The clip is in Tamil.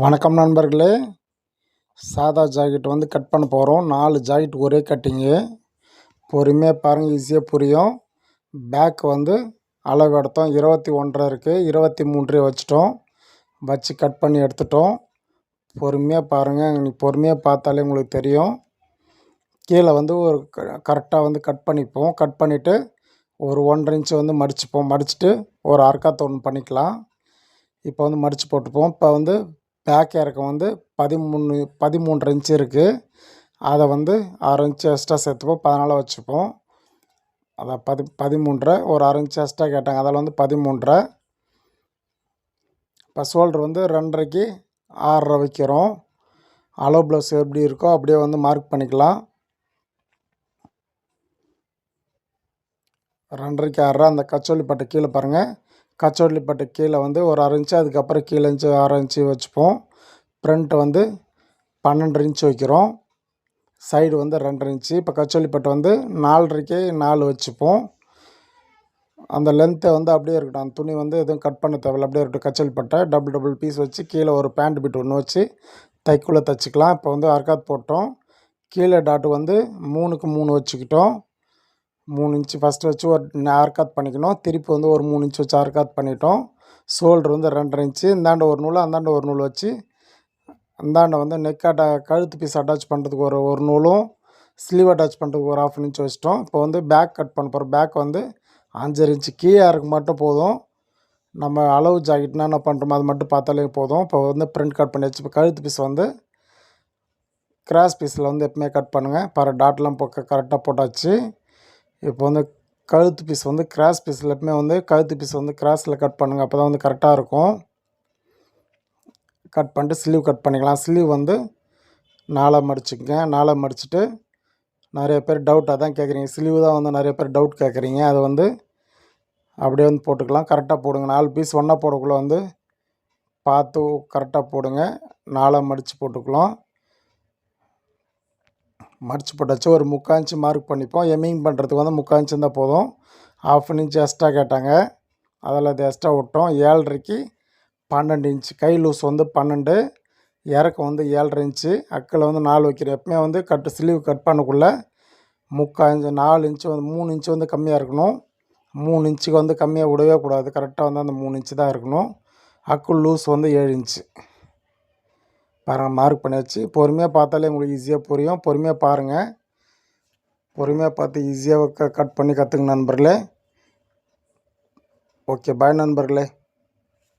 வணக்கம் நண்பர்களே. சாதா ஜாக்கெட் வந்து கட் பண்ண போகிறோம். 4 ஜாக்கெட் ஒரே கட்டிங்கு. பொறுமையாக பாருங்கள், ஈஸியாக புரியும். பேக் வந்து அளவு எடுத்தோம், 21.5 இருக்குது, 23 வச்சுட்டோம். வச்சு கட் பண்ணி எடுத்துட்டோம். பொறுமையாக பாருங்கள், பொறுமையாக பார்த்தாலே உங்களுக்கு தெரியும். கீழே வந்து ஒரு கரெக்டாக வந்து கட் பண்ணிப்போம். கட் பண்ணிவிட்டு ஒரு 1.5 இன்ச்சு வந்து மடிச்சுப்போம். மடிச்சுட்டு ஒரு அரைக்காத்து ஒன்று பண்ணிக்கலாம். இப்போ வந்து மடித்து போட்டுப்போம். இப்போ வந்து பேக் இறக்கம் வந்து 13 இன்ச்சு இருக்குது. அதை வந்து 6 இன்ச்சு எக்ஸ்ட்ரா சேர்த்துப்போம். 14 வச்சுப்போம். அதான் 13 ஒரு 6 இன்ச்சு எக்ஸ்ட்ரா கேட்டாங்க, அதில் வந்து 13. இப்போ ஷோல்டர் வந்து 2.5க்கு 6.5 வைக்கிறோம். அளவு ப்ளவுஸ் எப்படி இருக்கோ அப்படியே வந்து மார்க் பண்ணிக்கலாம். 2.5க்கு 6.5. அந்த கச்சோலி பட்டை கீழே பாருங்கள், கச்சோலி பட்டை கீழே வந்து ஒரு 6 இன்ச்சு, அதுக்கப்புறம் கீழே இன்ச்சு 6 இன்ச்சு வச்சுப்போம். ஃப்ரண்ட்டு வந்து 12 இன்ச்சு வைக்கிறோம். சைடு வந்து 2.5 இன்ச்சு. இப்போ கச்சோலி பட்டை வந்து 4.5க்கு 4 வச்சுப்போம். அந்த லென்த்தை வந்து அப்படியே இருக்கட்டும். அந்த துணி வந்து எதுவும் கட் பண்ண தேவையில்ல, அப்படியே இருக்கட்டும். கச்சோலி பட்டை டபுள் பீஸ் வச்சு கீழே ஒரு பேண்ட் பிட் ஒன்று வச்சு தைக்குள்ளே தைச்சிக்கலாம். இப்போ வந்து அர்க்காத் போட்டோம். கீழே டாட்டு வந்து 3க்கு 3 வச்சுக்கிட்டோம். 3 இன்ச்சு ஃபஸ்ட்டு வச்சு ஒரு அர்க்காத் பண்ணிக்கணும். திருப்பி வந்து ஒரு 3 இன்ச்சு வச்சு அர்க்காத் பண்ணிட்டோம். ஷோல்டர் வந்து 2.5 இன்ச்சு. இந்தாண்ட ஒரு நூல், அந்தாண்ட ஒரு நூல் வச்சு இந்தாண்ட வந்து நெக் கழுத்து பீஸ் அட்டாச் பண்ணுறதுக்கு ஒரு நூலும், ஸ்லீவ் அட்டாச் பண்ணுறதுக்கு ஒரு 1/2 இன்ச் வச்சிட்டோம். இப்போ வந்து பேக் கட் பண்ண போகிறோம். பேக் வந்து 5.5 இன்ச்சு கீழே இறக்கு மட்டும் போதும். நம்ம அளவு ஜாக்கெட்னா என்ன பண்ணுறோமோ அது மட்டும் பார்த்தாலே போதும். இப்போ வந்து ஃப்ரண்ட் கட் பண்ணியாச்சு. இப்போ கழுத்து பீஸ் வந்து கிராஸ் பீஸில் வந்து எப்பவுமே கட் பண்ணுங்கள். டாட்லாம் கரெக்டாக போட்டாச்சு. இப்போ வந்து கழுத்து பீஸ் வந்து கிராஸ் பீஸில் எப்பவுமே வந்து கழுத்து பீஸ் வந்து கிராஸில் கட் பண்ணுங்கள். அப்போ தான் வந்து கரெக்டாக இருக்கும். கட் பண்ணிட்டு ஸ்லீவ் கட் பண்ணிக்கலாம். ஸ்லீவ் வந்து 4 மடிச்சுக்கங்க. 4 மடிச்சுட்டு நிறைய பேர் டவுட் அதான் கேட்குறீங்க. ஸ்லீவ் தான் வந்து நிறைய பேர் டவுட் கேட்குறீங்க. அதை வந்து அப்படியே வந்து போட்டுக்கலாம். கரெக்டாக போடுங்க. 4 பீஸ் ஒன்றா போடக்குள்ளே வந்து பார்த்து கரெக்டாக போடுங்க. 4 மடித்து போட்டுக்கலாம். மடித்து போட்டாச்சு. ஒரு 3/4 இன்ச்சு மார்க் பண்ணிப்போம். எம்மிங் பண்ணுறதுக்கு வந்து 3/4 இன்ச்சு இருந்தால் போதும். 1/2 இன்ச்சு எக்ஸ்ட்ரா கேட்டாங்க, அதில் அது எக்ஸ்ட்ரா விட்டோம். 7.5க்கு 12 இன்ச்சு. கை லூஸ் வந்து 12, இறக்கம் வந்து 7.5 இன்ச்சு. அக்கில் வந்து 4 வைக்கிறோம். எப்பவுமே வந்து ஸ்லீவ் கட் பண்ணக்குள்ளே 3/4 இன்ச்சு 4 இன்ச்சு வந்து 3 இன்ச்சு வந்து கம்மியாக இருக்கணும். 3 இன்ச்சுக்கு வந்து கம்மியாக விடவே கூடாது. கரெக்டாக வந்து அந்த 3 இன்ச்சு தான் இருக்கணும். அக்கு லூஸ் வந்து 7 இன்ச்சு. பாருங்கள், மார்க் பண்ணியாச்சு. பொறுமையாக பார்த்தாலே உங்களுக்கு ஈஸியாக புரியும். பொறுமையாக பாருங்கள். பொறுமையாக பார்த்து ஈஸியாக கட் பண்ணி கற்றுங்க நண்பர்களே. ஓகே, பாய் நண்பர்களே.